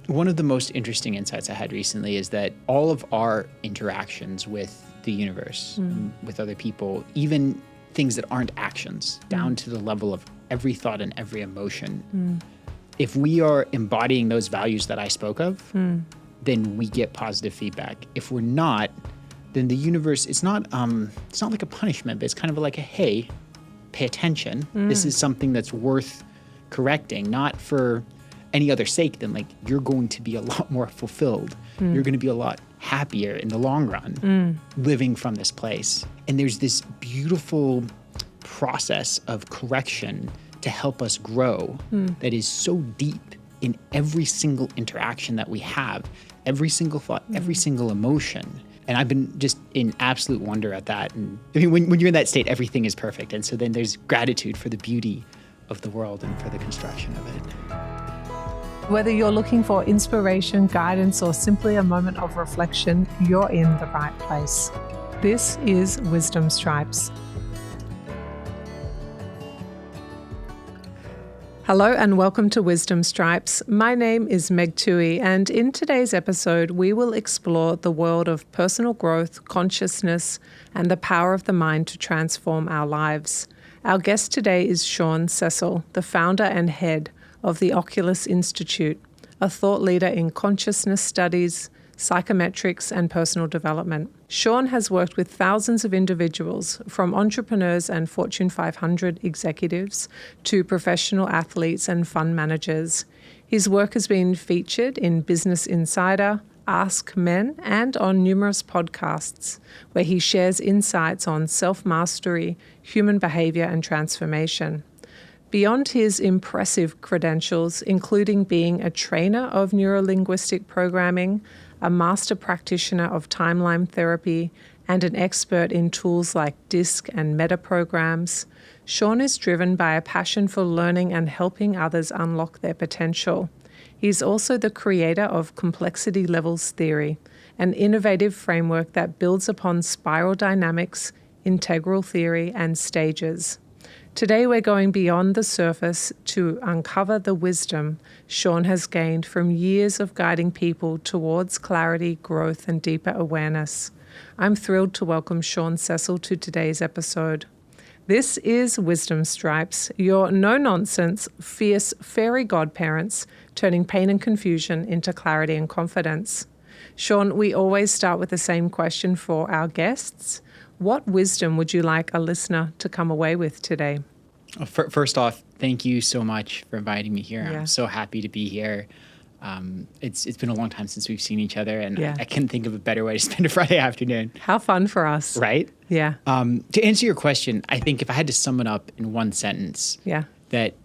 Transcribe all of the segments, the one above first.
One of the most interesting insights I had recently is that all of our interactions with the universe, with other people, even things that aren't actions, down to the level of every thought and every emotion, if we are embodying those values that I spoke of, then we get positive feedback. If we're not, then the universe, it's not like a punishment, but it's kind of like a, hey, pay attention. This is something that's worth correcting, not for any other sake than like you're going to be a lot more fulfilled. You're going to be a lot happier in the long run living from this place. And there's this beautiful process of correction to help us grow that is so deep in every single interaction that we have, every single thought, every single emotion. And I've been just in absolute wonder at that. And I mean, when you're in that state, everything is perfect. And so then there's gratitude for the beauty of the world and for the construction of it. Whether you're looking for inspiration, guidance, or simply a moment of reflection, you're in the right place. This is Wisdom Stripes. Hello and welcome to Wisdom Stripes. My name is Meg Tuohey, and in today's episode, we will explore the world of personal growth, consciousness, and the power of the mind to transform our lives. Our guest today is Sean Sessel, the founder and head of the Oculus Institute, a thought leader in consciousness studies, psychometrics, and personal development. Sean has worked with thousands of individuals, from entrepreneurs and Fortune 500 executives to professional athletes and fund managers. His work has been featured in Business Insider, Ask Men, and on numerous podcasts, where he shares insights on self-mastery, human behavior, and transformation. Beyond his impressive credentials, including being a trainer of neurolinguistic programming, a master practitioner of timeline therapy, and an expert in tools like DISC and meta programs, Sean is driven by a passion for learning and helping others unlock their potential. He's also the creator of Complexity Levels Theory, an innovative framework that builds upon spiral dynamics, integral theory, and stages. Today we're going beyond the surface to uncover the wisdom Sean has gained from years of guiding people towards clarity, growth, and deeper awareness. I'm thrilled to welcome Sean Sessel to today's episode. This is Wisdom Stripes, your no-nonsense, fierce fairy godparents turning pain and confusion into clarity and confidence. Sean, we always start with the same question for our guests. What wisdom would you like a listener to come away with today? First off, thank you so much for inviting me here. Yeah. I'm so happy to be here. It's been a long time since we've seen each other, and I can't think of a better way to spend a Friday afternoon. How fun for us. Right? Yeah. To answer your question, I think if I had to sum it up in one sentence, that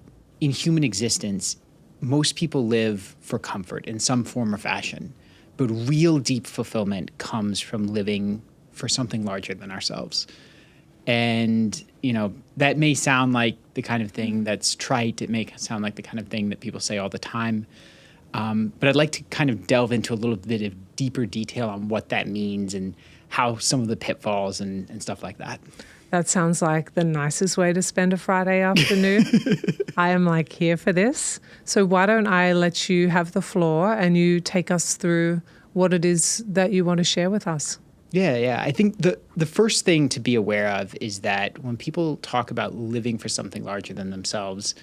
in human existence, most people live for comfort in some form or fashion, but real deep fulfillment comes from living for something larger than ourselves. And, that may sound like the kind of thing that's trite. It may sound like the kind of thing that people say all the time. But I'd like to kind of delve into a little bit of deeper detail on what that means and how some of the pitfalls and stuff like that. That sounds like the nicest way to spend a Friday afternoon. I am here for this. So why don't I let you have the floor and you take us through what it is that you want to share with us. Yeah. I think the first thing to be aware of is that when people talk about living for something larger than themselves,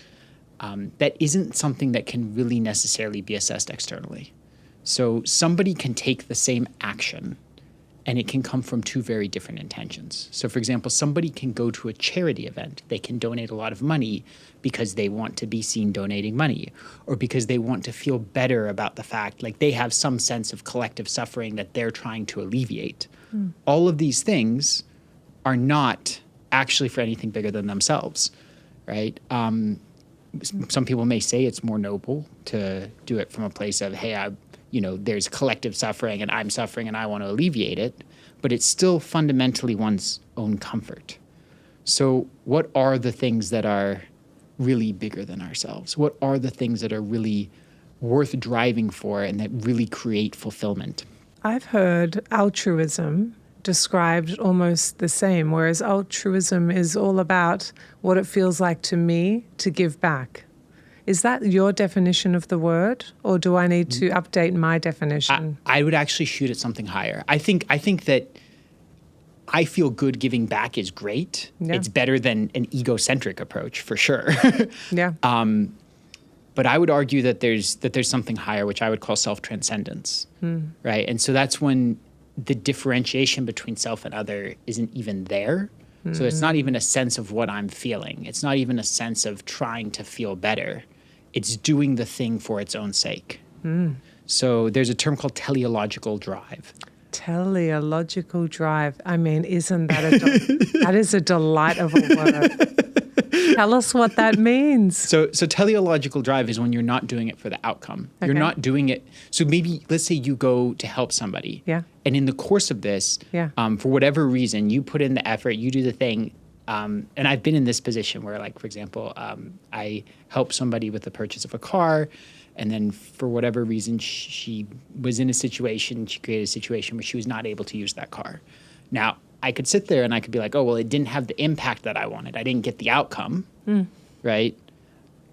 that isn't something that can really necessarily be assessed externally. So somebody can take the same action and it can come from two very different intentions. So for example, somebody can go to a charity event. They can donate a lot of money because they want to be seen donating money, or because they want to feel better about the fact, like they have some sense of collective suffering that they're trying to alleviate. All of these things are not actually for anything bigger than themselves, right? Some people may say it's more noble to do it from a place of, hey, there's collective suffering and I'm suffering and I want to alleviate it, but it's still fundamentally one's own comfort. So what are the things that are really bigger than ourselves? What are the things that are really worth driving for and that really create fulfillment? I've heard altruism described almost the same, whereas altruism is all about what it feels like to me to give back. Is that your definition of the word, or do I need to update my definition? I would actually shoot at something higher. I think that I feel good giving back is great. Yeah. It's better than an egocentric approach for sure. Yeah. But I would argue that there's something higher, which I would call self-transcendence, right? And so that's when the differentiation between self and other isn't even there. So it's not even a sense of what I'm feeling. It's not even a sense of trying to feel better. It's doing the thing for its own sake. So there's a term called teleological drive. Teleological drive. I mean, isn't that that is a delight of a word. Tell us what that means. So teleological drive is when you're not doing it for the outcome. Okay. You're not doing it. So maybe, let's say you go to help somebody. Yeah. And in the course of this, for whatever reason, you put in the effort, you do the thing. And I've been in this position where, like, for example, I help somebody with the purchase of a car. And then for whatever reason, she was in a situation, she created a situation where she was not able to use that car. Now, I could sit there and I could be like, oh, well, it didn't have the impact that I wanted. I didn't get the outcome, right?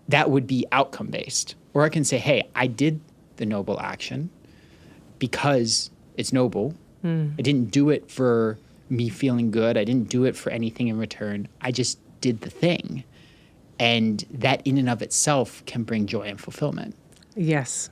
That would be outcome-based. Or I can say, hey, I did the noble action because it's noble. I didn't do it for me feeling good. I didn't do it for anything in return. I just did the thing. And that in and of itself can bring joy and fulfillment. Yes.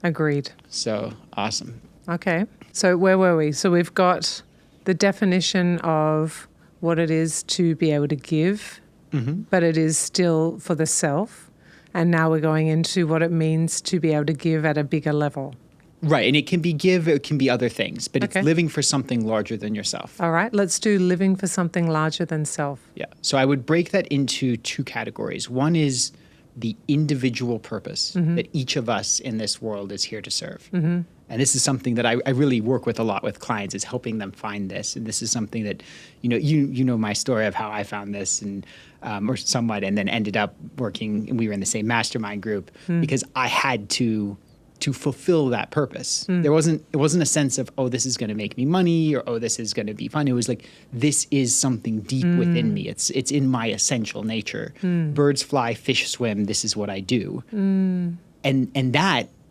Agreed. So awesome. Okay. So where were we? So we've got the definition of what it is to be able to give, but it is still for the self. And now we're going into what it means to be able to give at a bigger level. Right. And it can be it can be other things, but Okay. it's living for something larger than yourself. All right. Let's do living for something larger than self. Yeah. So I would break that into two categories. One is the individual purpose that each of us in this world is here to serve. And this is something that I really work with a lot with clients, is helping them find this. And this is something that, you know my story of how I found this, and or somewhat, and then ended up working, and we were in the same mastermind group because I had to fulfill that purpose. It wasn't a sense of, oh, this is going to make me money, or, oh, this is going to be fun. It was like, this is something deep within me. It's in my essential nature. Birds fly, fish swim. This is what I do. And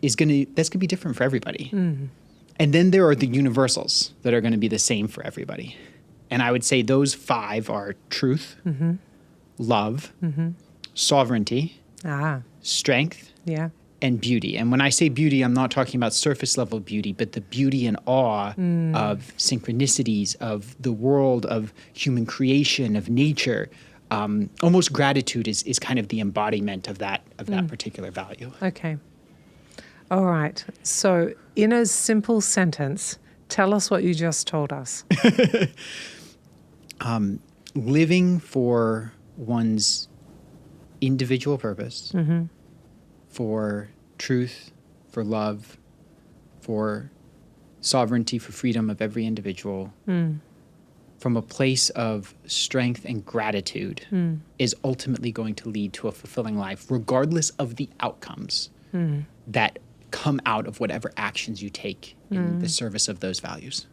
that's going to be different for everybody. And then there are the universals that are going to be the same for everybody. And I would say those 5 are truth, love, sovereignty, strength, and beauty. And when I say beauty, I'm not talking about surface level beauty, but the beauty and awe of synchronicities, of the world, of human creation, of nature. Almost gratitude is kind of the embodiment of that particular value. Okay. All right. So in a simple sentence, tell us what you just told us. Living for one's individual purpose, for truth, for love, for sovereignty, for freedom of every individual, from a place of strength and gratitude, is ultimately going to lead to a fulfilling life, regardless of the outcomes that come out of whatever actions you take in the service of those values.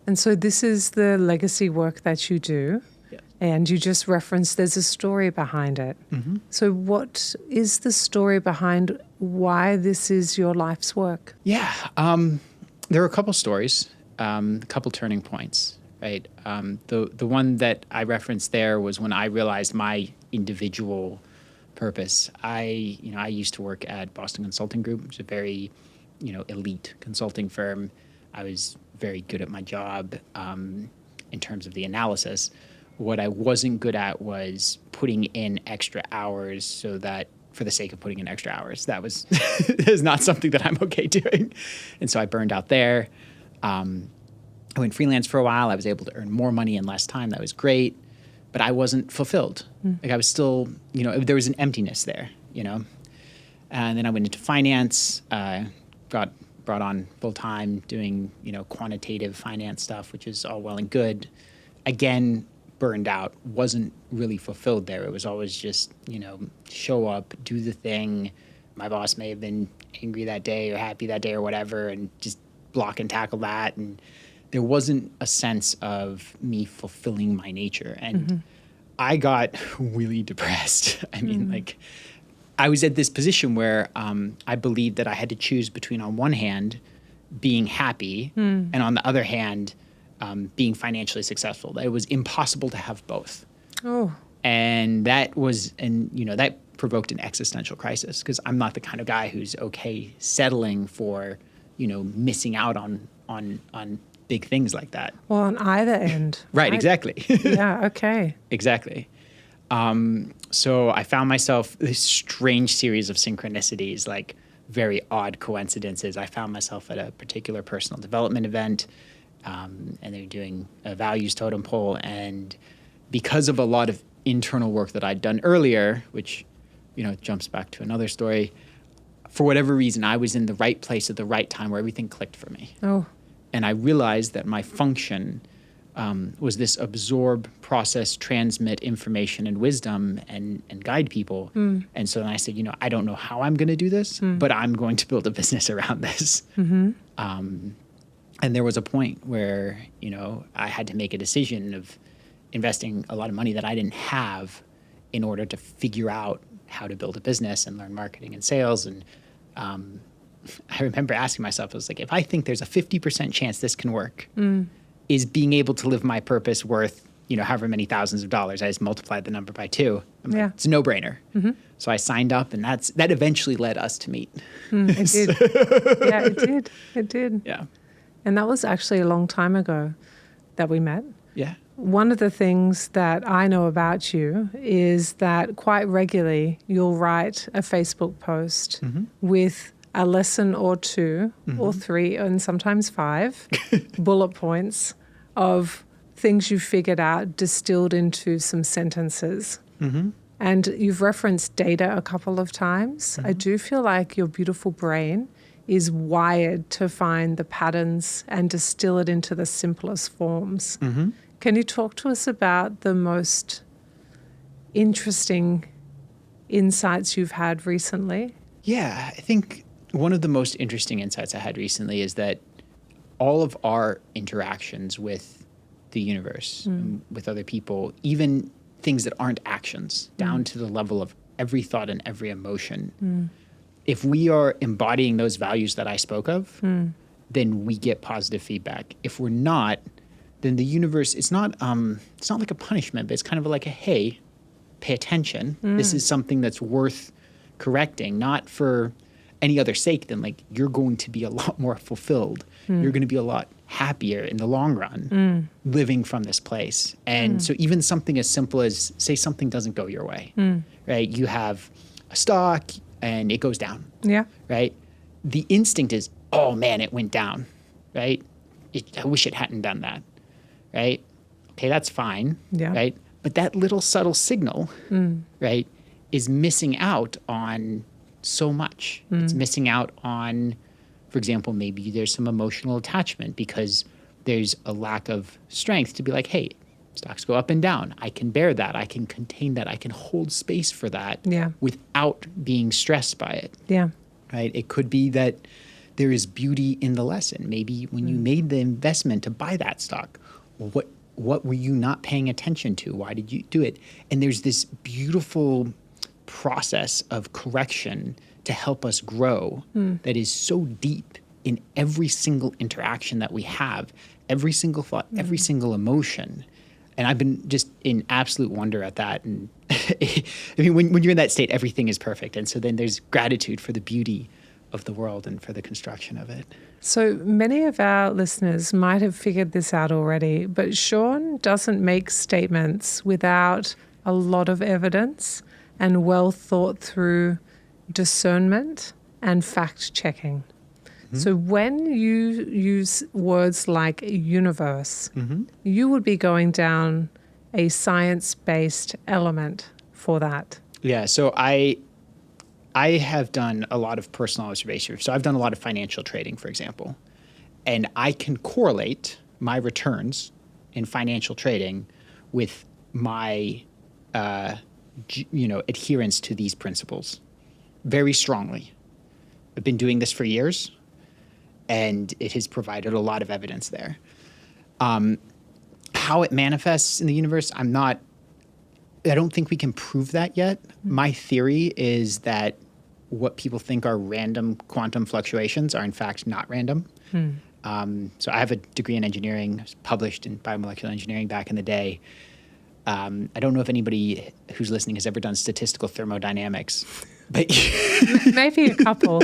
And so this is the legacy work that you do. Yes. And you just referenced there's a story behind it. So what is the story behind why this is your life's work? Yeah. There are a couple stories, a couple turning points, right? The one that I referenced there was when I realized my individual purpose. I used to work at Boston Consulting Group, which is a very, elite consulting firm. I was very good at my job in terms of the analysis. What I wasn't good at was putting in extra hours so that for the sake of putting in extra hours. That is not something that I'm okay doing. And so I burned out there. I went freelance for a while. I was able to earn more money in less time. That was great. But I wasn't fulfilled. Like I was still, there was an emptiness there, And then I went into finance, got brought on full time doing, quantitative finance stuff, which is all well and good. Again, burned out, wasn't really fulfilled there. It was always just, show up, do the thing. My boss may have been angry that day or happy that day or whatever, and just block and tackle that. And there wasn't a sense of me fulfilling my nature. And I got really depressed. I mean, I was at this position where I believed that I had to choose between, on one hand, being happy, and on the other hand, being financially successful. That it was impossible to have both. Oh. And that provoked an existential crisis, because I'm not the kind of guy who's okay settling for, missing out on big things like that. Well, on either end. Right, exactly. Yeah, okay. Exactly. So I found myself this strange series of synchronicities, like very odd coincidences. I found myself at a particular personal development event, and they're doing a values totem pole. And because of a lot of internal work that I'd done earlier, which, jumps back to another story, for whatever reason, I was in the right place at the right time where everything clicked for me. Oh. And I realized that my function was this absorb, process, transmit information and wisdom and guide people. And so then I said, I don't know how I'm going to do this, but I'm going to build a business around this. And there was a point where, I had to make a decision of investing a lot of money that I didn't have in order to figure out how to build a business and learn marketing and sales. And I remember asking myself, I was like, if I think there's a 50% chance this can work, is being able to live my purpose worth, however many thousands of dollars? I just multiplied the number by 2. I'm like, it's a no-brainer. So I signed up, and that eventually led us to meet. It did. Yeah, it did. It did. Yeah. And that was actually a long time ago that we met. Yeah. One of the things that I know about you is that quite regularly you'll write a Facebook post with a lesson or 2 or 3 and sometimes 5 bullet points of things you figured out distilled into some sentences. And you've referenced data a couple of times. I do feel like your beautiful brain is wired to find the patterns and distill it into the simplest forms. Can you talk to us about the most interesting insights you've had recently? Yeah, I think one of the most interesting insights I had recently is that all of our interactions with the universe, with other people, even things that aren't actions, down to the level of every thought and every emotion, if we are embodying those values that I spoke of, then we get positive feedback. If we're not, then the universe, it's not like a punishment, but it's kind of like a, hey, pay attention. This is something that's worth correcting, not for any other sake than like you're going to be a lot more fulfilled. You're going to be a lot happier in the long run living from this place. And so even something as simple as, say something doesn't go your way, right? You have a stock and it goes down, right? The instinct is, oh man, it went down, right? I wish it hadn't done that, right? Okay, that's fine, right? But that little subtle signal, right, is missing out on so much. It's missing out on, for example, maybe there's some emotional attachment because there's a lack of strength to be like, hey, stocks go up and down. I can bear that. I can contain that. I can hold space for that without being stressed by it. Yeah. Right? It could be that there is beauty in the lesson. Maybe when you made the investment to buy that stock, what were you not paying attention to? Why did you do it? And there's this beautiful process of correction to help us grow that is so deep in every single interaction that we have, every single thought, every single emotion. And I've been just in absolute wonder at that. And I mean, when you're in that state, everything is perfect. And so then there's gratitude for the beauty of the world and for the construction of it. So many of our listeners might have figured this out already, but Sean doesn't make statements without a lot of evidence and well thought through discernment and fact checking. So when you use words like universe, you would be going down a science-based element for that. Yeah, so I have done a lot of personal observation. So I've done a lot of financial trading, for example, and I can correlate my returns in financial trading with my adherence to these principles very strongly. I've been doing this for years, and it has provided a lot of evidence there. How it manifests in the universe, I'm not I don't think we can prove that yet. My theory is that what people think are random quantum fluctuations are in fact not random. So I have a degree in engineering, I was published in biomolecular engineering back in the day. I don't know if anybody who's listening has ever done statistical thermodynamics, but Maybe a couple.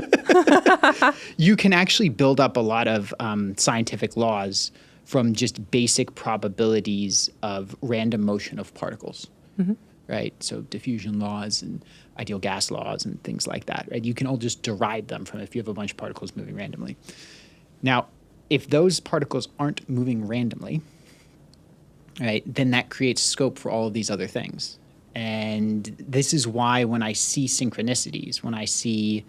you can actually build up a lot of scientific laws from just basic probabilities of random motion of particles, right? So diffusion laws and ideal gas laws and things like that, right? You can all just derive them from if you have a bunch of particles moving randomly. Now, if those particles aren't moving randomly, right, then that creates scope for all of these other things. And this is why when I see synchronicities, when I see,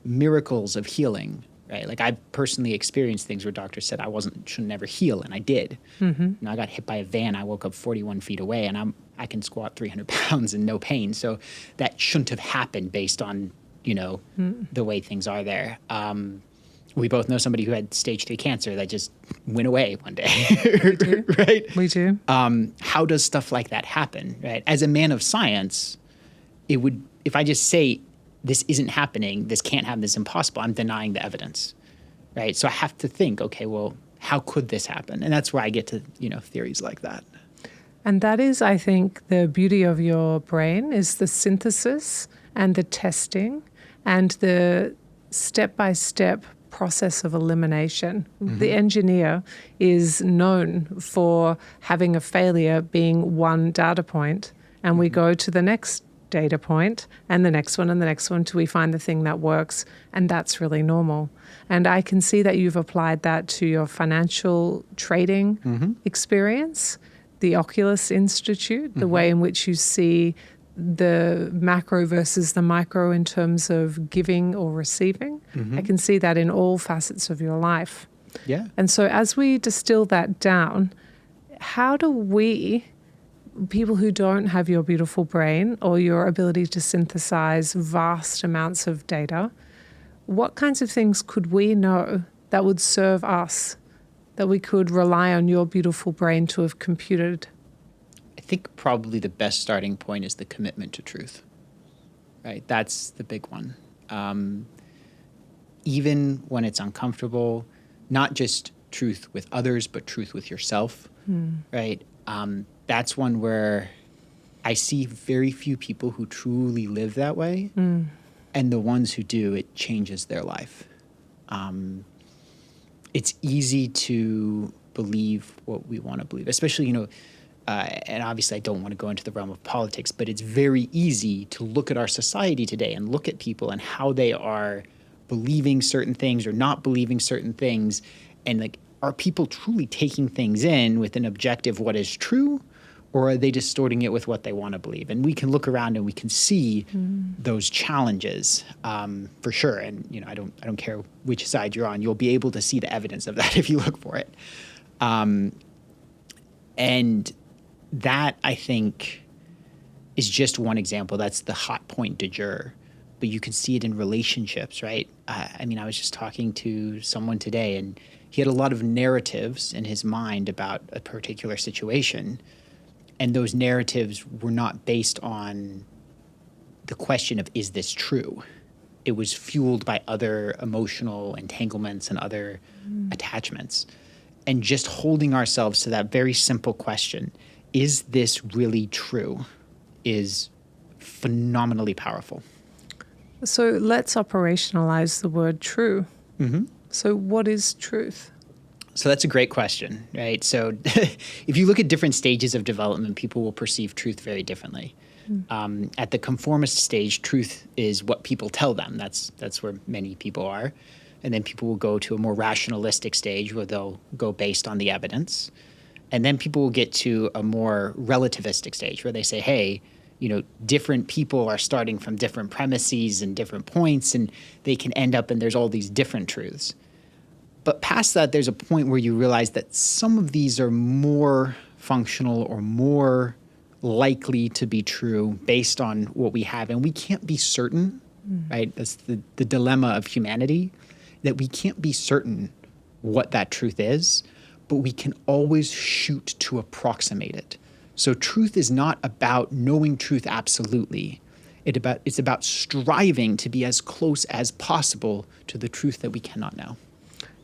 miracles of healing, right? Like I've personally experienced things where doctors said I should never heal, and I did. I got hit by a van. I woke up 41 feet away, and I can squat 300 pounds and no pain. So that shouldn't have happened based on, the way things are there. We both know somebody who had stage 3 cancer that just went away one day, We do. right? We do. How does stuff like that happen, right? As a man of science, if I just say this isn't happening, this can't happen, this is impossible, I'm denying the evidence, right? So I have to think, okay, well, how could this happen? And that's where I get to, theories like that. And that is, I think, the beauty of your brain is the synthesis and the testing and the step-by-step process of elimination. The engineer is known for having a failure being one data point, and we go to the next data point and the next one and the next one till we find the thing that works, and that's really normal. And I can see that you've applied that to your financial trading experience, the Oculus Institute, the way in which you see the macro versus the micro in terms of giving or receiving. I can see that in all facets of your life. Yeah. And so as we distill that down, how do we, people who don't have your beautiful brain or your ability to synthesize vast amounts of data, what kinds of things could we know that would serve us, that we could rely on your beautiful brain to have computed? I think probably the best starting point is the commitment to truth, right? That's the big one. Even when it's uncomfortable, not just truth with others, but truth with yourself, right? That's one where I see very few people who truly live that way. And the ones who do, it changes their life. It's easy to believe what we want to believe, especially, and obviously I don't want to go into the realm of politics, but it's very easy to look at our society today and look at people and how they are believing certain things or not believing certain things. And like, are people truly taking things in with an objective what is true, or are they distorting it with what they want to believe? And we can look around and we can see those challenges for sure. And I don't care which side you're on, you'll be able to see the evidence of that if you look for it. And that, I think, is just one example. That's the hot point du jour. But you can see it in relationships, right? I was just talking to someone today, and he had a lot of narratives in his mind about a particular situation. And those narratives were not based on the question of, is this true? It was fueled by other emotional entanglements and other attachments. And just holding ourselves to that very simple question, is this really true, is phenomenally powerful. So let's operationalize the word true. So what is truth? So that's a great question, right? So if you look at different stages of development, people will perceive truth very differently. At the conformist stage, truth is what people tell them. That's where many people are. And then people will go to a more rationalistic stage where they'll go based on the evidence. And then people will get to a more relativistic stage where they say, hey, different people are starting from different premises and different points, and they can end up and there's all these different truths. But past that, there's a point where you realize that some of these are more functional or more likely to be true based on what we have. And we can't be certain, right? That's the dilemma of humanity, that we can't be certain what that truth is, but we can always shoot to approximate it. So truth is not about knowing truth absolutely. It's about striving to be as close as possible to the truth that we cannot know.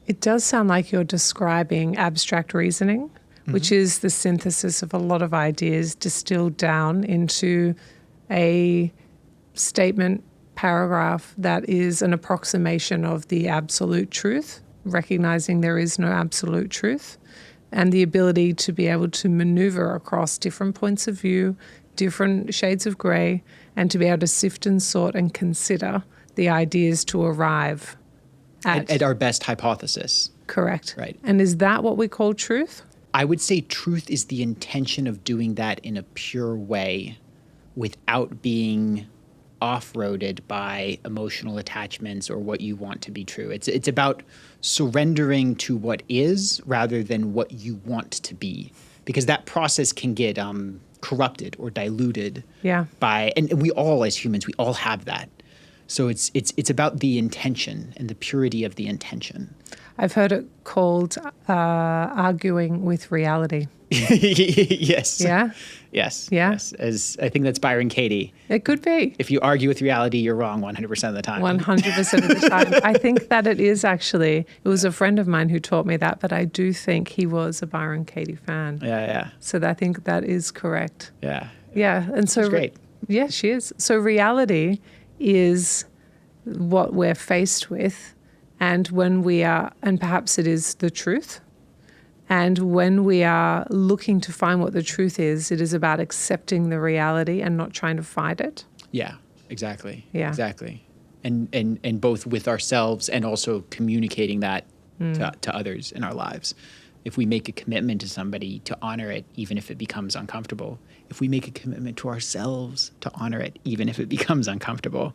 It does sound like you're describing abstract reasoning, which is the synthesis of a lot of ideas distilled down into a statement, paragraph that is an approximation of the absolute truth, recognizing there is no absolute truth, and the ability to be able to maneuver across different points of view, different shades of grey, and to be able to sift and sort and consider the ideas to arrive at our best hypothesis. Correct. Right. And is that what we call truth? I would say truth is the intention of doing that in a pure way without being off-roaded by emotional attachments or what you want to be true. It's about surrendering to what is rather than what you want to be, because that process can get corrupted or diluted by, and we all as humans, we all have that. So it's about the intention and the purity of the intention. I've heard it called arguing with reality. Yes. Yeah? Yes. Yeah? Yes. As I think that's Byron Katie. It could be. If you argue with reality, you're wrong 100% of the time. 100% of the time. I think that it is actually. It was a friend of mine who taught me that, but I do think he was a Byron Katie fan. Yeah. So I think that is correct. Yeah. Yeah. And so That's great. Yeah, she is. So reality is what we're faced with, and when we are, and perhaps it is the truth. And when we are looking to find what the truth is, it is about accepting the reality and not trying to fight it. Yeah, exactly. Yeah. Exactly. And both with ourselves and also communicating that to others in our lives. If we make a commitment to somebody to honor it, even if it becomes uncomfortable. If we make a commitment to ourselves to honor it, even if it becomes uncomfortable.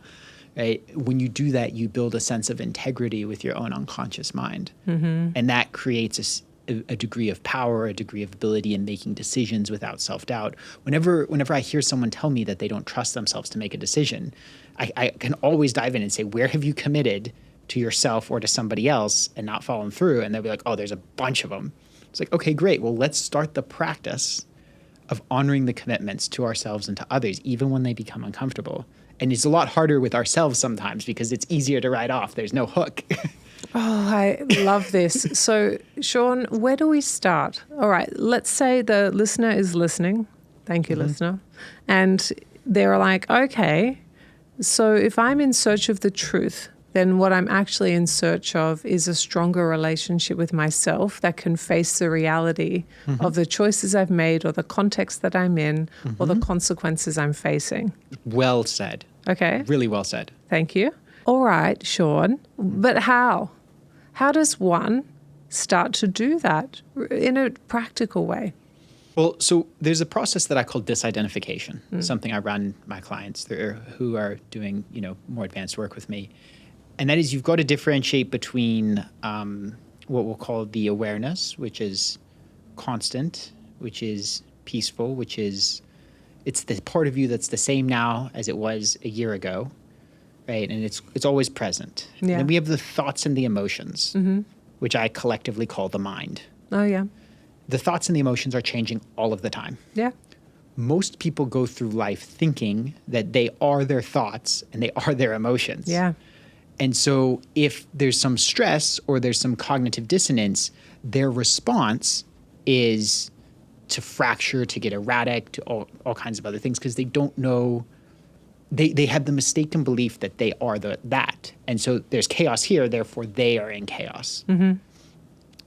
Right? When you do that, you build a sense of integrity with your own unconscious mind. And that creates a degree of power, a degree of ability in making decisions without self-doubt. Whenever I hear someone tell me that they don't trust themselves to make a decision, I can always dive in and say, where have you committed to yourself or to somebody else and not fallen through? And they'll be like, oh, there's a bunch of them. It's like, okay, great. Well, let's start the practice of honoring the commitments to ourselves and to others, even when they become uncomfortable. And it's a lot harder with ourselves sometimes because it's easier to write off. There's no hook. Oh, I love this. So, Sean, where do we start? All right, let's say the listener is listening. Thank you, listener. And they're like, okay, so if I'm in search of the truth, then what I'm actually in search of is a stronger relationship with myself that can face the reality of the choices I've made or the context that I'm in or the consequences I'm facing. Well said. Okay. Really well said. Thank you. All right, Sean, but how? How does one start to do that in a practical way? Well, so there's a process that I call disidentification, something I run my clients through who are doing, more advanced work with me. And that is you've got to differentiate between what we'll call the awareness, which is constant, which is peaceful, it's the part of you that's the same now as it was a year ago, right? And it's always present. Yeah. And then we have the thoughts and the emotions, which I collectively call the mind. Oh, yeah. The thoughts and the emotions are changing all of the time. Yeah. Most people go through life thinking that they are their thoughts and they are their emotions. Yeah. And so if there's some stress or there's some cognitive dissonance, their response is to fracture, to get erratic, to all kinds of other things because they don't know. They have the mistaken belief that they are that. And so there's chaos here, therefore they are in chaos.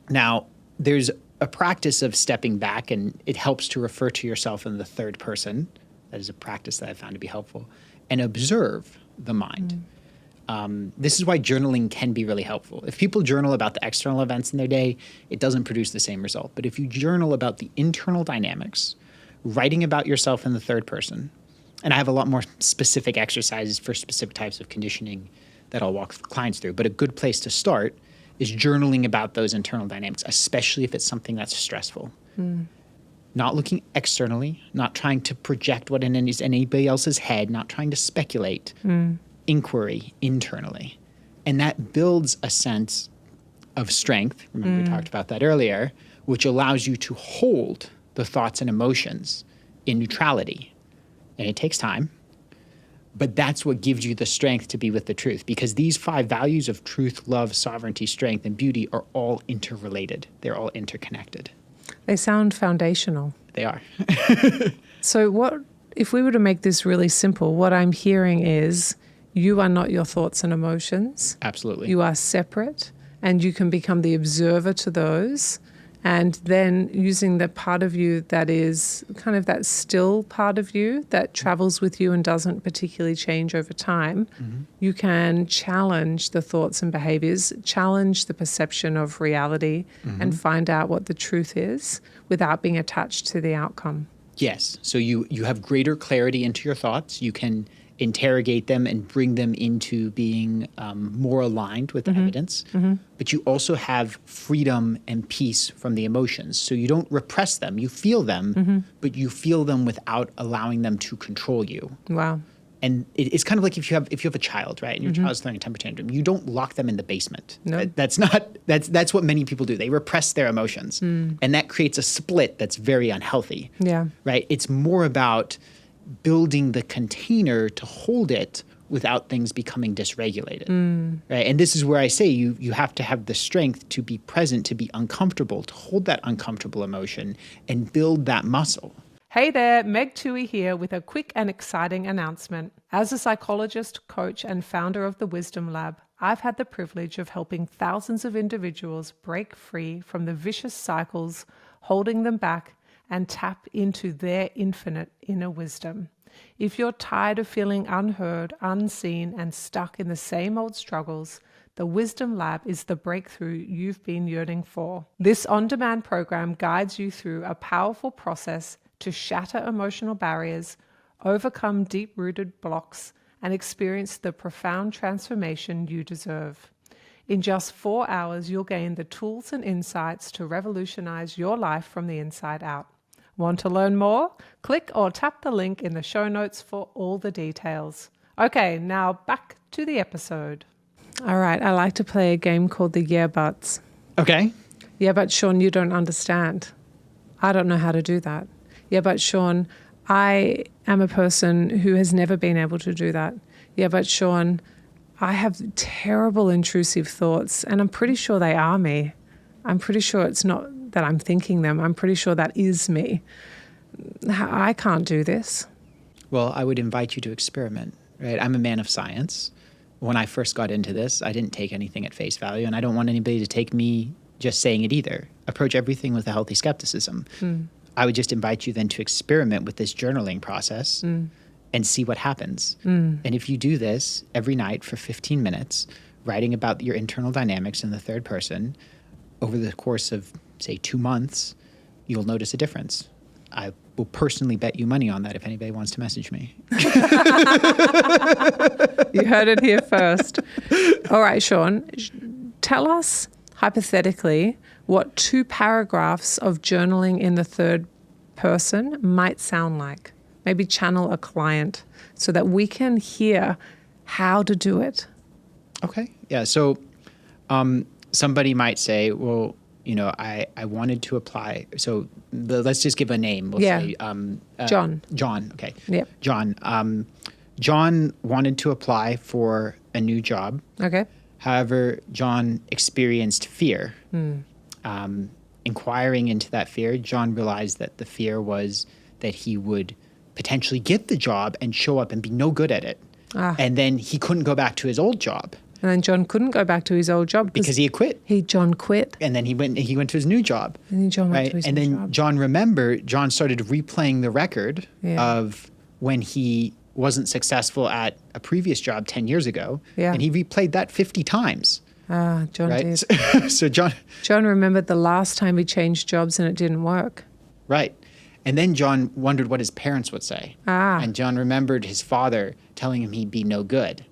Now, there's a practice of stepping back, and it helps to refer to yourself in the third person. That is a practice that I found to be helpful. And observe the mind. This is why journaling can be really helpful. If people journal about the external events in their day, it doesn't produce the same result. But if you journal about the internal dynamics, writing about yourself in the third person, and I have a lot more specific exercises for specific types of conditioning that I'll walk clients through. But a good place to start is journaling about those internal dynamics, especially if it's something that's stressful. Not looking externally, not trying to project what is in anybody else's head, not trying to speculate. Inquiry internally. And that builds a sense of strength. Remember, we talked about that earlier, which allows you to hold the thoughts and emotions in neutrality. And it takes time. But that's what gives you the strength to be with the truth, because these 5 values of truth, love, sovereignty, strength, and beauty are all interrelated. They're all interconnected. They sound foundational. They are. So what, if we were to make this really simple, what I'm hearing is you are not your thoughts and emotions. Absolutely. You are separate, and you can become the observer to those. And then using the part of you that is kind of that still part of you that travels with you and doesn't particularly change over time, you can challenge the thoughts and behaviors, challenge the perception of reality, and find out what the truth is without being attached to the outcome. Yes. So you have greater clarity into your thoughts. You can interrogate them and bring them into being more aligned with the evidence. But you also have freedom and peace from the emotions. So you don't repress them. You feel them, but you feel them without allowing them to control you. Wow. And it's kind of like if you have a child, right? And your child's throwing a temper tantrum, you don't lock them in the basement. No. That's what many people do. They repress their emotions. And that creates a split that's very unhealthy. Yeah. Right? It's more about building the container to hold it without things becoming dysregulated. Right? And this is where I say you have to have the strength to be present, to be uncomfortable, to hold that uncomfortable emotion and build that muscle. Hey there, Meg Tuohey here with a quick and exciting announcement. As a psychologist, coach, and founder of the Wisdom Lab, I've had the privilege of helping thousands of individuals break free from the vicious cycles holding them back and tap into their infinite inner wisdom. If you're tired of feeling unheard, unseen, and stuck in the same old struggles, the Wisdom Lab is the breakthrough you've been yearning for. This on-demand program guides you through a powerful process to shatter emotional barriers, overcome deep-rooted blocks, and experience the profound transformation you deserve. In just 4 hours, you'll gain the tools and insights to revolutionize your life from the inside out. Want to learn more? Click or tap the link in the show notes for all the details. Okay, now back to the episode. All right, I like to play a game called the Yeah Buts. Okay. Yeah, but Sean, you don't understand. I don't know how to do that. Yeah, but Sean, I am a person who has never been able to do that. Yeah, but Sean, I have terrible intrusive thoughts, and I'm pretty sure they are me. I'm pretty sure it's not that I'm thinking them. I'm pretty sure that is me. I can't do this. Well, I would invite you to experiment, right? I'm a man of science. When I first got into this, I didn't take anything at face value, and I don't want anybody to take me just saying it either. Approach everything with a healthy skepticism. I would just invite you then to experiment with this journaling process and see what happens. And if you do this every night for 15 minutes, writing about your internal dynamics in the third person, over the course of, say, 2 months, you'll notice a difference. I will personally bet you money on that if anybody wants to message me. You heard it here first. All right, Sean, tell us hypothetically what 2 paragraphs of journaling in the third person might sound like. Maybe channel a client so that we can hear how to do it. Okay. Yeah. So somebody might say, well, I wanted to apply. So let's just give a name. We'll say John. John. Okay. Yeah. John. John wanted to apply for a new job. Okay. However, John experienced fear. Inquiring into that fear, John realized that the fear was that he would potentially get the job and show up and be no good at it. And then he couldn't go back to his old job. And then John couldn't go back to his old job because he had quit. John quit. And then he went to his new job. And then John went to his new job. And then John started replaying the record of when he wasn't successful at a previous job 10 years ago. Yeah. And he replayed that 50 times. John did. So John remembered the last time he changed jobs and it didn't work. Right. And then John wondered what his parents would say. And John remembered his father telling him he'd be no good.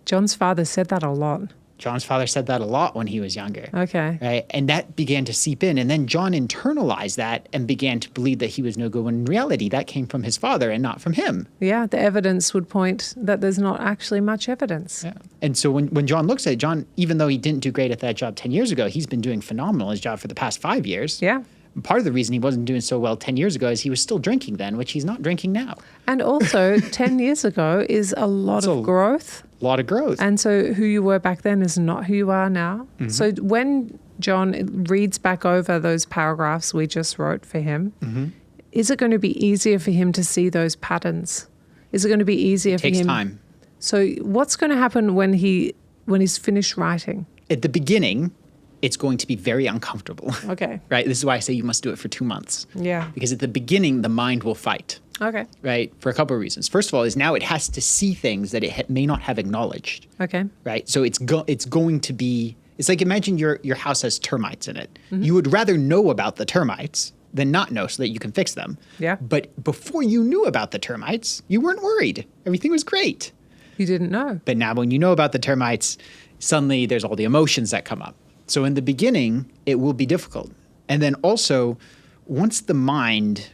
John's father said that a lot. John's father said that a lot when he was younger. Okay. Right? And that began to seep in. And then John internalized that and began to believe that he was no good when in reality that came from his father and not from him. Yeah, the evidence would point that there's not actually much evidence. Yeah. And so when John looks at it, John, even though he didn't do great at that job 10 years ago, he's been doing phenomenal at his job for the past 5 years. Yeah. Part of the reason he wasn't doing so well 10 years ago is he was still drinking then, which he's not drinking now. And also, 10 years ago is a lot of growth. A lot of growth. And so who you were back then is not who you are now. Mm-hmm. So when John reads back over those paragraphs we just wrote for him, mm-hmm. is it going to be easier for him to see those patterns? Is it going to be easier for him? It takes time. So what's going to happen when he's finished writing? At the beginning, it's going to be very uncomfortable. Okay. Right? This is why I say you must do it for 2 months. Yeah. Because at the beginning, the mind will fight. Okay. Right? For a couple of reasons. First of all, is now it has to see things that it may not have acknowledged. Okay. Right? So it's going to be, it's like imagine your house has termites in it. Mm-hmm. You would rather know about the termites than not know so that you can fix them. Yeah. But before you knew about the termites, you weren't worried. Everything was great. You didn't know. But now when you know about the termites, suddenly there's all the emotions that come up. So in the beginning, it will be difficult. And then also, once the mind,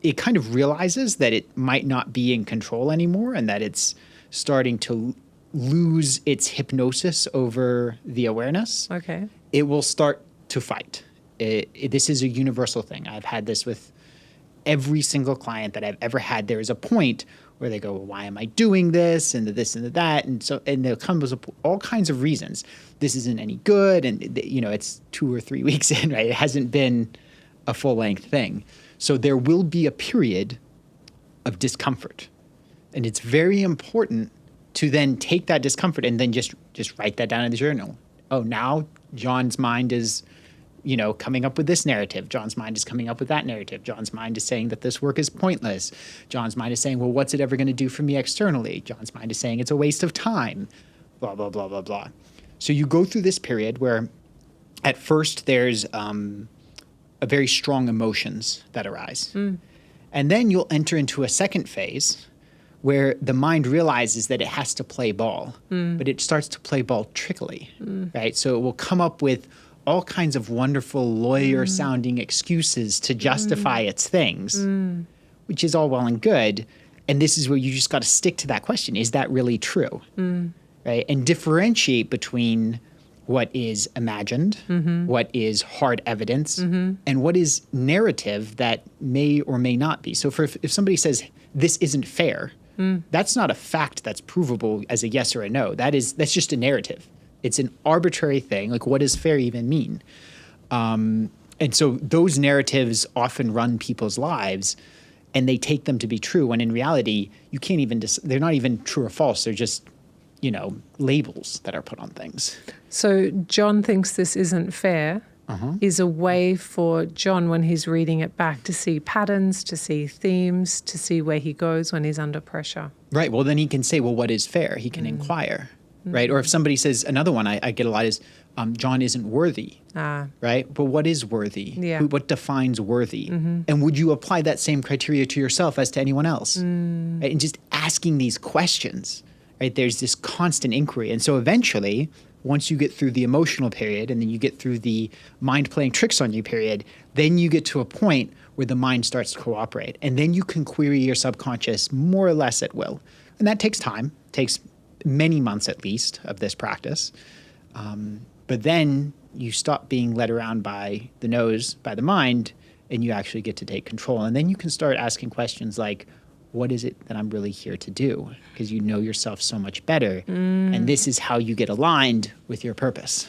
it kind of realizes that it might not be in control anymore and that it's starting to lose its hypnosis over the awareness, okay, it will start to fight. This is a universal thing. I've had this with every single client that I've ever had. There is a point where they go, well, why am I doing this and this and that? And there comes up all kinds of reasons. This isn't any good. And, it's 2 or 3 weeks in, right? It hasn't been a full-length thing. So there will be a period of discomfort. And it's very important to then take that discomfort and then just write that down in the journal. Oh, now John's mind is coming up with this narrative. John's mind is coming up with that narrative. John's mind is saying that this work is pointless. John's mind is saying, well, what's it ever going to do for me externally? John's mind is saying it's a waste of time, blah, blah, blah, blah, blah. So you go through this period where at first there's a very strong emotions that arise. Mm. And then you'll enter into a second phase where the mind realizes that it has to play ball, but it starts to play ball trickily, right? So it will come up with all kinds of wonderful lawyer-sounding excuses to justify its things, which is all well and good. And this is where you just got to stick to that question. Is that really true? Right? And differentiate between what is imagined, what is hard evidence, and what is narrative that may or may not be. So if somebody says, this isn't fair, that's not a fact that's provable as a yes or a no. That's just a narrative. It's an arbitrary thing. Like, what does fair even mean? And so those narratives often run people's lives, and they take them to be true. When in reality, you can't even. They're not even true or false. They're just, labels that are put on things. So John thinks this isn't fair. Is a way for John, when he's reading it back, to see patterns, to see themes, to see where he goes when he's under pressure. Right. Well, then he can say, well, what is fair? He can inquire. Right? Or if somebody says, another one I get a lot is, John isn't worthy. Right? But what is worthy? Yeah. What defines worthy? And would you apply that same criteria to yourself as to anyone else? Right? And just asking these questions, right? There's this constant inquiry. And so eventually, once you get through the emotional period and then you get through the mind playing tricks on you period, then you get to a point where the mind starts to cooperate. And then you can query your subconscious more or less at will. And that takes time. It takes many months at least of this practice. But then you stop being led around by the nose, by the mind, and you actually get to take control. And then you can start asking questions like, what is it that I'm really here to do? Because you know yourself so much better. And this is how you get aligned with your purpose.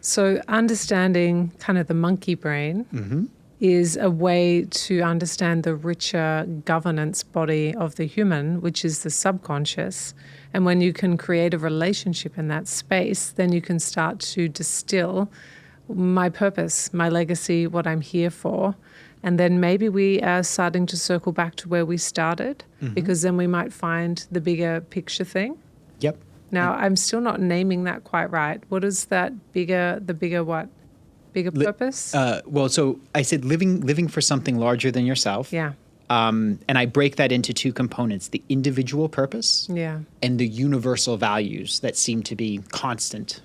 So understanding kind of the monkey brain is a way to understand the richer governance body of the human, which is the subconscious. And when you can create a relationship in that space, then you can start to distill my purpose, my legacy, what I'm here for. And then maybe we are starting to circle back to where we started, because then we might find the bigger picture thing. Yep. Now, I'm still not naming that quite right. What is that bigger what? Bigger purpose? Well, so I said living for something larger than yourself. Yeah. And I break that into two components, the individual purpose and the universal values that seem to be constant.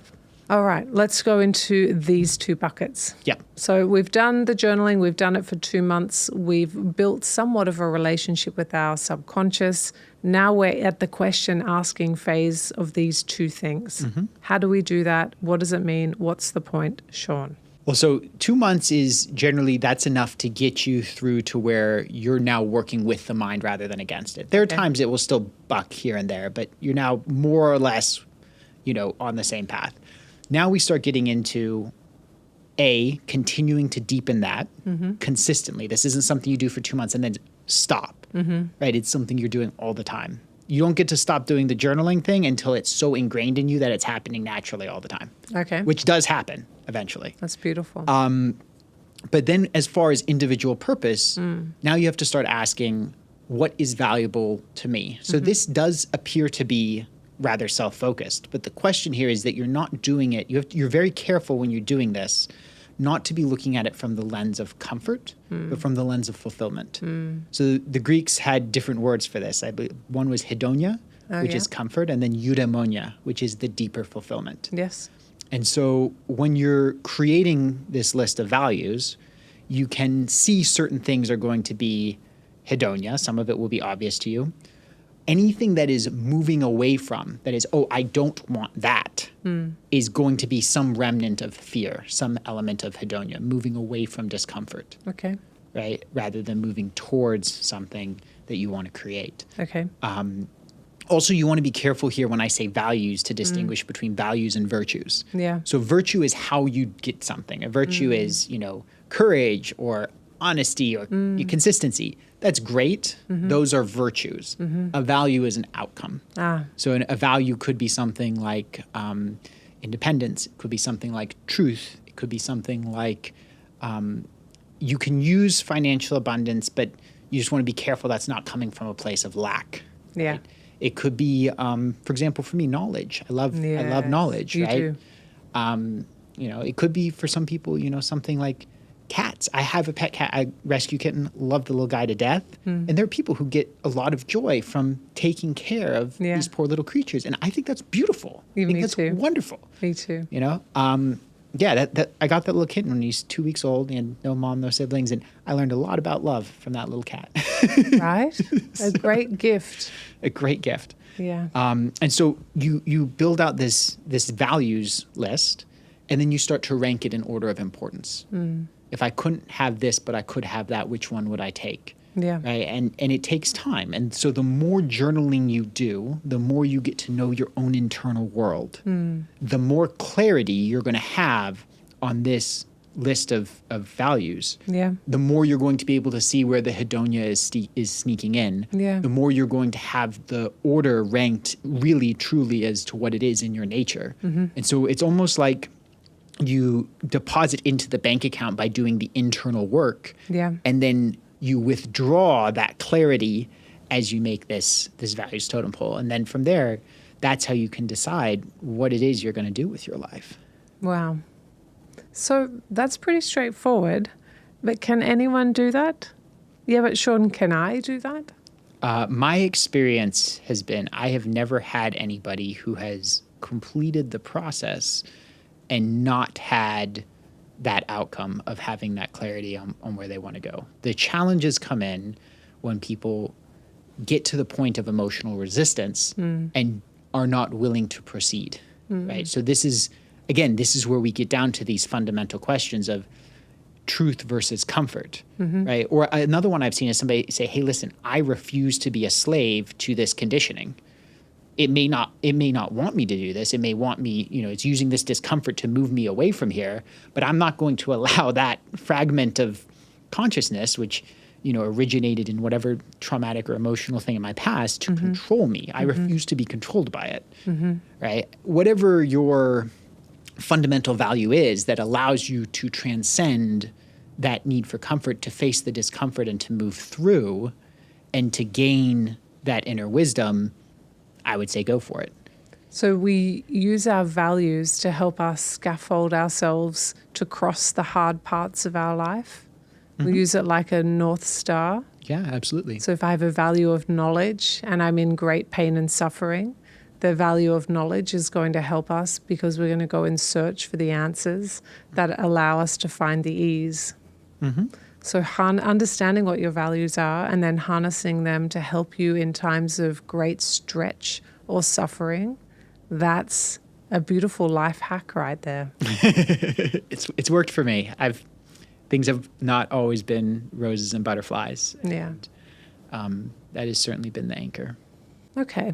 All right, let's go into these two buckets. Yeah. So we've done the journaling, we've done it for 2 months, we've built somewhat of a relationship with our subconscious. Now we're at the question asking phase of these two things. How do we do that? What does it mean? What's the point, Sean? Well, so 2 months is generally, that's enough to get you through to where you're now working with the mind rather than against it. There are times it will still buck here and there, but you're now more or less, on the same path. Now we start getting into continuing to deepen that consistently. This isn't something you do for 2 months and then stop, right? It's something you're doing all the time. You don't get to stop doing the journaling thing until it's so ingrained in you that it's happening naturally all the time. Okay. Which does happen eventually. That's beautiful. But then as far as individual purpose, now you have to start asking, what is valuable to me? So this does appear to be rather self-focused. But the question here is that you're not doing it. You're very careful when you're doing this not to be looking at it from the lens of comfort, but from the lens of fulfillment. So the Greeks had different words for this. I believe one was hedonia, which is comfort, and then eudaimonia, which is the deeper fulfillment. Yes. And so when you're creating this list of values, you can see certain things are going to be hedonia. Some of it will be obvious to you. Anything that is moving away from, that is, I don't want that, is going to be some remnant of fear, some element of hedonia, moving away from discomfort. Okay. Right? Rather than moving towards something that you want to create. Okay. Also, you want to be careful here when I say values to distinguish between values and virtues. Yeah. So virtue is how you get something. A virtue is, courage or honesty or consistency. That's great. Those are virtues. A value is an outcome. So a value could be something like independence. It could be something like truth. It could be something like you can use financial abundance, but you just want to be careful that's not coming from a place of lack. Yeah. Right? It could be, for example, for me, knowledge. I love knowledge, you right? Do. It could be for some people, something like cats. I have a pet cat. I rescue kitten, love the little guy to death. And there are people who get a lot of joy from taking care of these poor little creatures. And I think that's beautiful. I think that's wonderful. Me too. That I got that little kitten when he's 2 weeks old. He had no mom, no siblings. And I learned a lot about love from that little cat. Right? A great gift. A great gift. Yeah. And so you build out this values list, and then you start to rank it in order of importance. If I couldn't have this, but I could have that, which one would I take? Yeah. Right. And it takes time. And so the more journaling you do, the more you get to know your own internal world, the more clarity you're going to have on this list of values. Yeah. The more you're going to be able to see where the hedonia is sneaking in. Yeah. The more you're going to have the order ranked really, truly as to what it is in your nature. And so it's almost like you deposit into the bank account by doing the internal work. Yeah. And then you withdraw that clarity as you make this values totem pole. And then from there, that's how you can decide what it is you're going to do with your life. Wow. So that's pretty straightforward. But can anyone do that? Yeah, but Sean, can I do that? My experience has been I have never had anybody who has completed the process and not had that outcome of having that clarity on where they want to go. The challenges come in when people get to the point of emotional resistance and are not willing to proceed, right? So this is where we get down to these fundamental questions of truth versus comfort, right? Or another one I've seen is somebody say, hey, listen, I refuse to be a slave to this conditioning. It may not want me to do this. It may want me, it's using this discomfort to move me away from here, but I'm not going to allow that fragment of consciousness, which, originated in whatever traumatic or emotional thing in my past to control me. I refuse to be controlled by it, right? Whatever your fundamental value is that allows you to transcend that need for comfort, to face the discomfort and to move through and to gain that inner wisdom, I would say go for it. So we use our values to help us scaffold ourselves to cross the hard parts of our life. We use it like a North Star. Yeah, absolutely. So if I have a value of knowledge and I'm in great pain and suffering, the value of knowledge is going to help us because we're going to go and search for the answers that allow us to find the ease. So understanding what your values are and then harnessing them to help you in times of great stretch or suffering, that's a beautiful life hack right there. It's worked for me. Things have not always been roses and butterflies. Yeah. And, that has certainly been the anchor. Okay.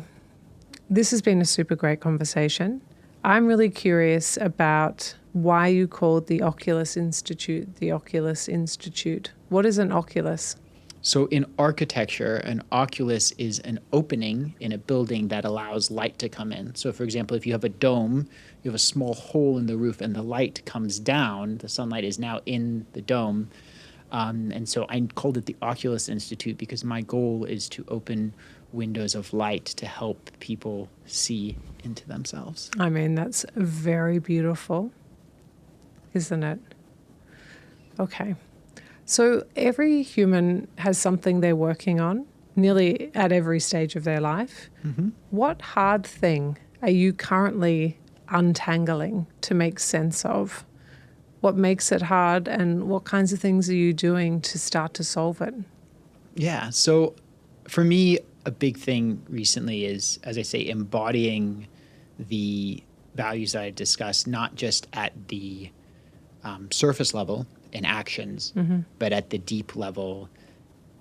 This has been a super great conversation. I'm really curious about why you called the Oculus Institute the Oculus Institute. What is an oculus? So in architecture, an oculus is an opening in a building that allows light to come in. So for example, if you have a dome, you have a small hole in the roof and the light comes down, the sunlight is now in the dome. And so I called it the Oculus Institute because my goal is to open windows of light to help people see into themselves. I mean, that's very beautiful, isn't it? Okay. So every human has something they're working on, nearly at every stage of their life. Mm-hmm. What hard thing are you currently untangling to make sense of? What makes it hard, and what kinds of things are you doing to start to solve it? Yeah. So for me, a big thing recently is, as I say, embodying the values that I discussed, not just at the surface level in actions, but at the deep level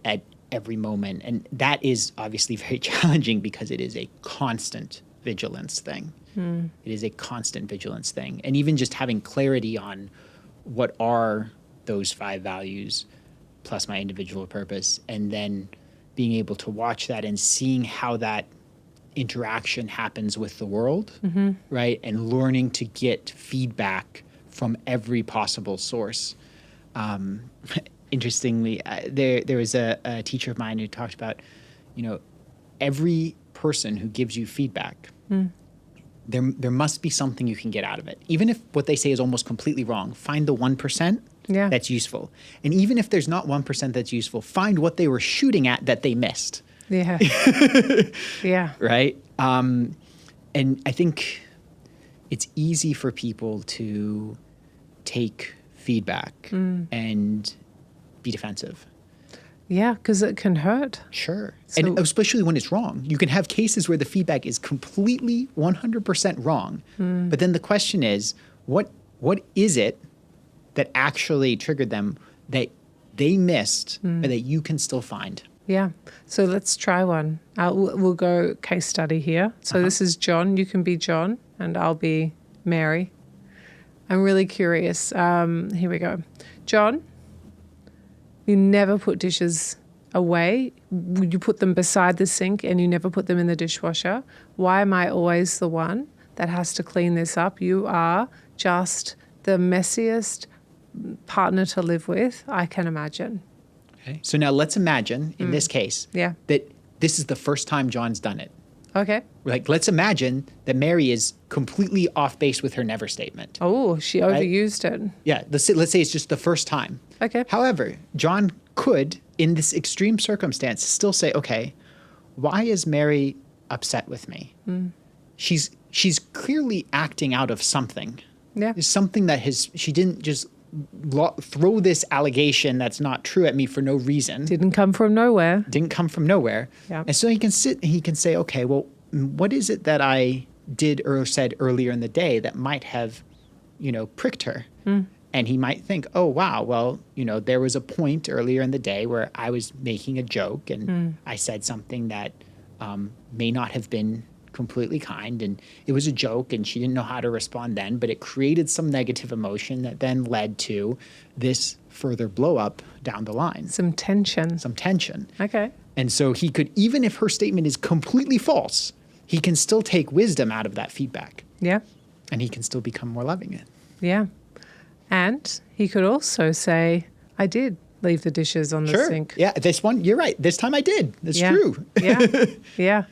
at every moment. And that is obviously very challenging because it is a constant vigilance thing. It is a constant vigilance thing. And even just having clarity on what are those 5 values plus my individual purpose, and then being able to watch that and seeing how that interaction happens with the world, right? And learning to get feedback from every possible source. Interestingly, there was a teacher of mine who talked about, every person who gives you feedback, there must be something you can get out of it. Even if what they say is almost completely wrong, find the 1% that's useful. And even if there's not 1% that's useful, find what they were shooting at that they missed. Yeah. Yeah. Right? And I think it's easy for people to take feedback and be defensive. Yeah, because it can hurt. Sure. And especially when it's wrong. You can have cases where the feedback is completely 100% wrong. But then the question is, what is it that actually triggered them that they missed but that you can still find? Yeah. So let's try one. We'll go case study here. So this is John. You can be John and I'll be Mary. I'm really curious. Here we go. John, you never put dishes away. You put them beside the sink and you never put them in the dishwasher. Why am I always the one that has to clean this up? You are just the messiest partner to live with I can imagine. Okay. So now let's imagine, in this case, that this is the first time John's done it. Okay. Like, let's imagine that Mary is completely off base with her never statement. Oh, she overused it. Yeah, let's say it's just the first time. Okay. However, John could, in this extreme circumstance, still say, okay, why is Mary upset with me? She's clearly acting out of something. Yeah. There's something that she didn't just throw this allegation that's not true at me for no reason. Didn't come from nowhere. Yeah. And so he can say, okay, well, what is it that I did or said earlier in the day that might have, pricked her? And he might think, oh, wow, well, there was a point earlier in the day where I was making a joke and I said something that may not have been completely kind, and it was a joke and she didn't know how to respond then, but it created some negative emotion that then led to this further blow up down the line. Some tension. Okay. And so he could, even if her statement is completely false, he can still take wisdom out of that feedback. Yeah. And he can still become more loving. Yeah. And he could also say, I did leave the dishes on the sink. Yeah, this one, you're right. This time I did. That's true. Yeah.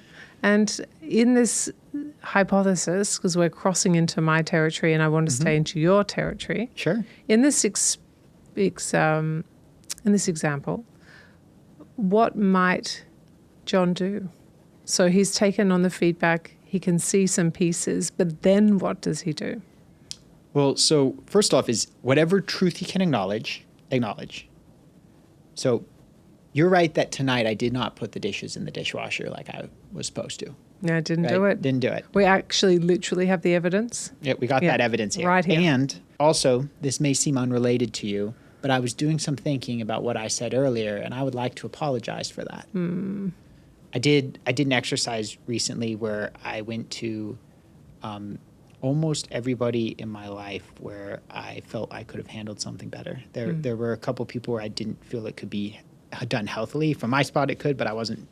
And in this hypothesis, because we're crossing into my territory and I want to stay into your territory. Sure. In this example, what might John do? So he's taken on the feedback, he can see some pieces, but then what does he do? Well, so first off is whatever truth he can acknowledge. So you're right that tonight I did not put the dishes in the dishwasher like I was supposed to. Yeah, didn't right? do it. Didn't do it. We actually literally have the evidence. Yeah, we got that evidence here. Right here. And also, this may seem unrelated to you, but I was doing some thinking about what I said earlier, and I would like to apologize for that. I did an exercise recently where I went to almost everybody in my life where I felt I could have handled something better. There were a couple people where I didn't feel it could be done healthily. From my spot, it could, but I wasn't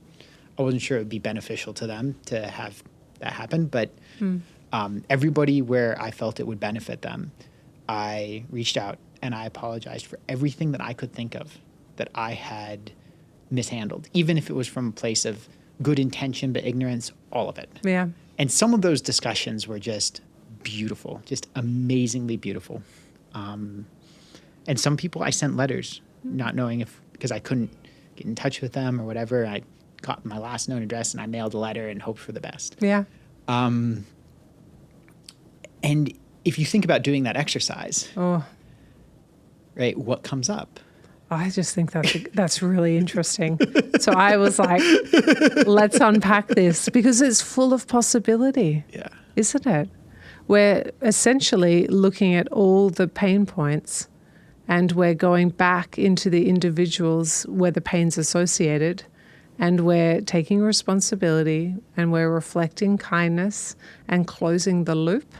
sure it would be beneficial to them to have that happen. But everybody where I felt it would benefit them, I reached out and I apologized for everything that I could think of that I had mishandled, even if it was from a place of good intention but ignorance, all of it. Yeah. And some of those discussions were just beautiful, just amazingly beautiful. And some people I sent letters, not knowing because I couldn't get in touch with them or whatever. I got my last known address and I mailed a letter and hoped for the best. Yeah. And if you think about doing that exercise, right, what comes up? I just think that's really interesting. So I was like, let's unpack this because it's full of possibility, isn't it? We're essentially looking at all the pain points and we're going back into the individuals where the pain's associated and we're taking responsibility and we're reflecting kindness and closing the loop.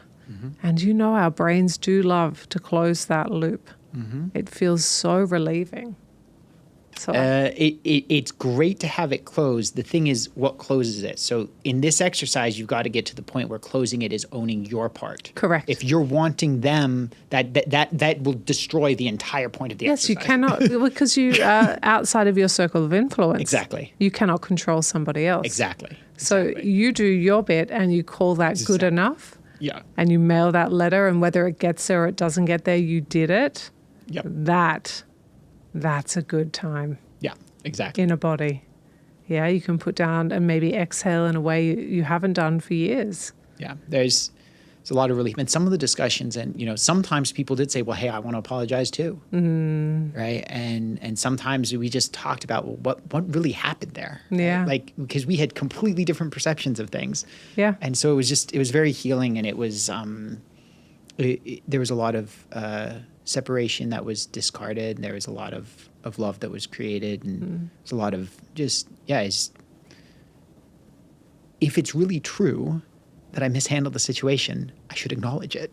And our brains do love to close that loop. It feels so relieving. So it's great to have it closed. The thing is, what closes it? So in this exercise, you've got to get to the point where closing it is owning your part. Correct. If you're wanting them, that will destroy the entire point of the exercise. Yes, you cannot, because you are outside of your circle of influence. Exactly. You cannot control somebody else. Exactly. So you do your bit and you call that good enough. Yeah. And you mail that letter, and whether it gets there or it doesn't get there, you did it. Yep. That's a good time. Yeah, exactly. In a body. Yeah, you can put down and maybe exhale in a way you haven't done for years. Yeah, there's a lot of relief. And some of the discussions, and sometimes people did say, well, hey, I want to apologize too. Right? And sometimes we just talked about, well, what really happened there? Yeah. Right? Like, because we had completely different perceptions of things. Yeah. And so it was very healing, and it was, there was a lot of separation that was discarded. There was a lot of love that was created, and there's a lot of just, if it's really true that I mishandled the situation, I should acknowledge it.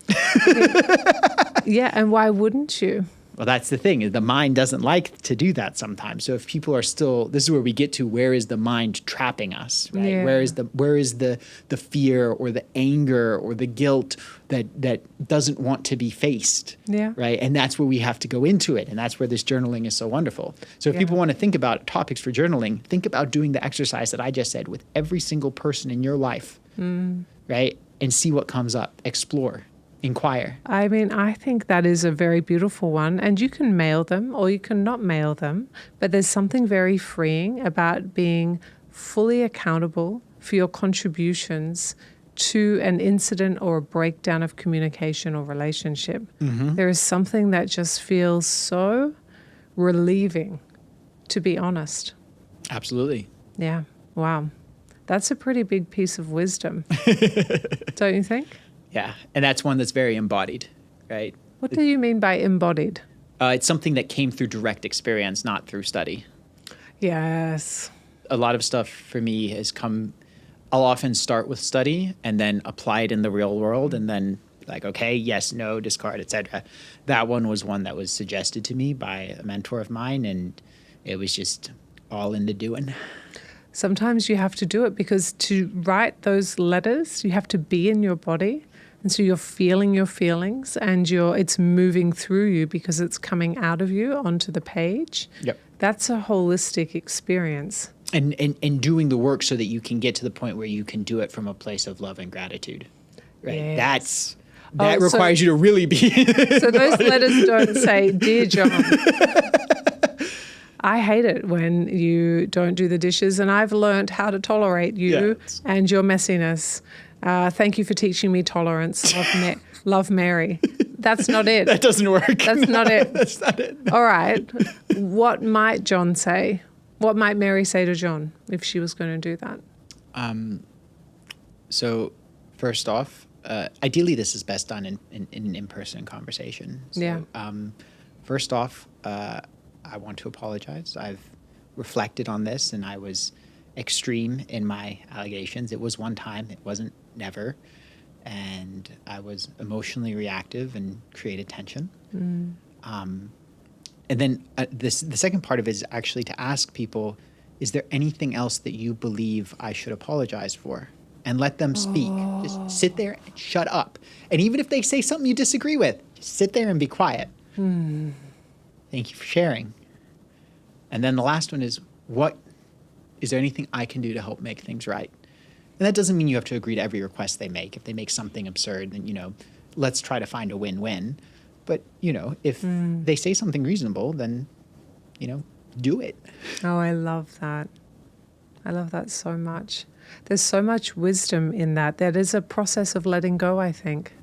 Yeah, and why wouldn't you? Well, that's the thing. The mind doesn't like to do that sometimes. So if people are still, this is where we get to, where is the mind trapping us, right? Yeah. Where is the fear or the anger or the guilt that doesn't want to be faced, right? And that's where we have to go into it. And that's where this journaling is so wonderful. So if people want to think about topics for journaling, think about doing the exercise that I just said with every single person in your life, right? And see what comes up. Explore. Inquire. I mean, I think that is a very beautiful one, and you can mail them or you can not mail them, but there's something very freeing about being fully accountable for your contributions to an incident or a breakdown of communication or relationship. There is something that just feels so relieving, to be honest. Absolutely. Yeah. Wow. That's a pretty big piece of wisdom, don't you think? Yeah, and that's one that's very embodied, right? What do you mean by embodied? It's something that came through direct experience, not through study. Yes. A lot of stuff for me has come, I'll often start with study and then apply it in the real world and then like, okay, yes, no, discard, etc. That one was one that was suggested to me by a mentor of mine, and it was just all in the doing. Sometimes you have to do it because to write those letters, you have to be in your body. And so you're feeling your feelings and it's moving through you because it's coming out of you onto the page. Yep. That's a holistic experience. And doing the work so that you can get to the point where you can do it from a place of love and gratitude. Right. Yes. That requires you to really be. So those letters don't say, Dear John. I hate it when you don't do the dishes, and I've learned how to tolerate you and your messiness. Thank you for teaching me tolerance. Love Mary. That's not it. That doesn't work. That's not it. That's not it. All right. What might John say? What might Mary say to John if she was going to do that? So first off, ideally this is best done in an in-person conversation. So, Yeah. First off, I want to apologize. I've reflected on this and I was extreme in my allegations. It was one time, it wasn't never. And I was emotionally reactive and created tension. And then the second part of it is actually to ask people, is there anything else that you believe I should apologize for? And let them speak. Just sit there and shut up. And even if they say something you disagree with, just sit there and be quiet. Thank you for sharing. And then the last one is, is there anything I can do to help make things right? And that doesn't mean you have to agree to every request they make. If they make something absurd, then, let's try to find a win-win. But, if they say something reasonable, then, do it. Oh, I love that. I love that so much. There's so much wisdom in that. That is a process of letting go, I think.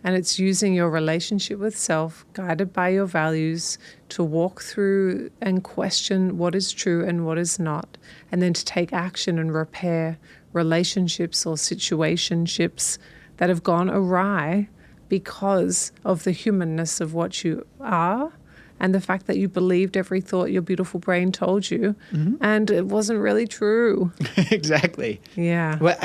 And it's using your relationship with self, guided by your values, to walk through and question what is true and what is not, and then to take action and repair relationships or situationships that have gone awry because of the humanness of what you are and the fact that you believed every thought your beautiful brain told you, and it wasn't really true. Exactly. Yeah. Well,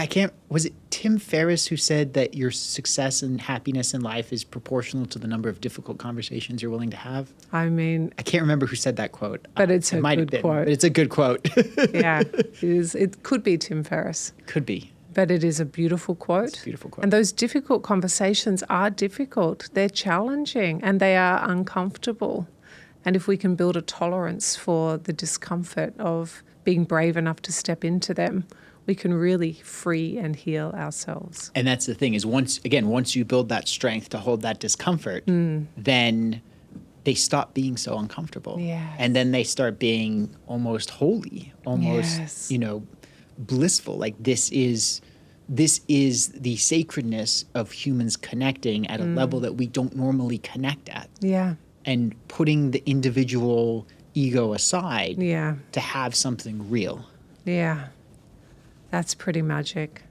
was it Tim Ferriss who said that your success and happiness in life is proportional to the number of difficult conversations you're willing to have? I mean, I can't remember who said that quote. But it's a good quote. But it's a good quote. Yeah, it is. It could be Tim Ferriss. Could be. But it is a beautiful quote. It's a beautiful quote. And those difficult conversations are difficult. They're challenging and they are uncomfortable. And if we can build a tolerance for the discomfort of being brave enough to step into them, we can really free and heal ourselves. And that's the thing is once you build that strength to hold that discomfort, then they stop being so uncomfortable. Yes. And then they start being almost holy, almost, blissful. Like this is the sacredness of humans connecting at a level that we don't normally connect at. Yeah. And putting the individual ego aside Yeah. to have something real. Yeah. That's pretty magic.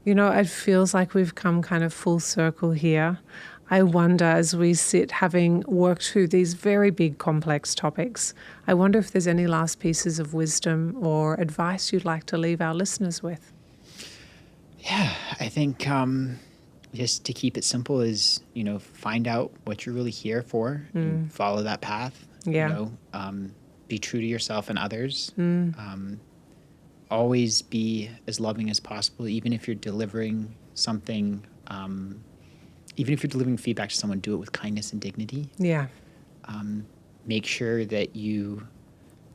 It feels like we've come kind of full circle here. I wonder, as we sit having worked through these very big, complex topics, I wonder if there's any last pieces of wisdom or advice you'd like to leave our listeners with. Yeah, I think just to keep it simple is, find out what you're really here for and follow that path. Yeah. Be true to yourself and others. Always be as loving as possible, even if you're delivering something, even if you're delivering feedback to someone, do it with kindness and dignity. Yeah. Make sure that you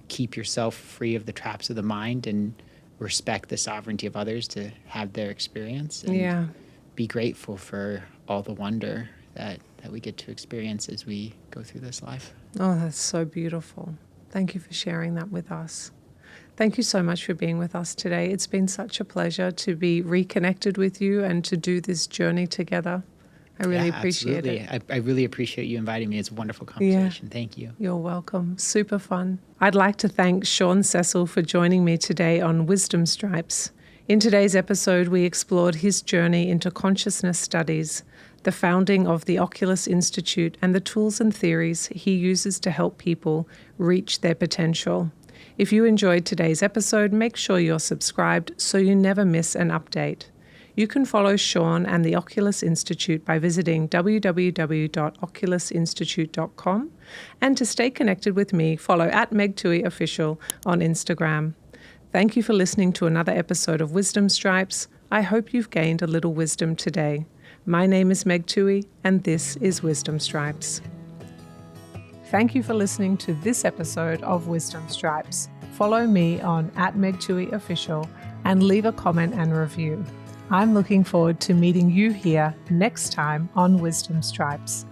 keep yourself free of the traps of the mind and respect the sovereignty of others to have their experience. And be grateful for all the wonder that we get to experience as we go through this life. Oh, that's so beautiful. Thank you for sharing that with us. Thank you so much for being with us today. It's been such a pleasure to be reconnected with you and to do this journey together. I really appreciate it. I really appreciate you inviting me. It's a wonderful conversation. Thank you. You're welcome. Super fun. I'd like to thank Sean Sessel for joining me today on Wisdom Stripes. In today's episode, we explored his journey into consciousness studies, the founding of the Oculus Institute, and the tools and theories he uses to help people reach their potential. If you enjoyed today's episode, make sure you're subscribed so you never miss an update. You can follow Sean and the Oculus Institute by visiting www.oculusinstitute.com. And to stay connected with me, follow @Meg Tuohey Official on Instagram. Thank you for listening to another episode of Wisdom Stripes. I hope you've gained a little wisdom today. My name is Meg Tuohey, and this is Wisdom Stripes. Thank you for listening to this episode of Wisdom Stripes. Follow me on @Meg Tuohey Official and leave a comment and review. I'm looking forward to meeting you here next time on Wisdom Stripes.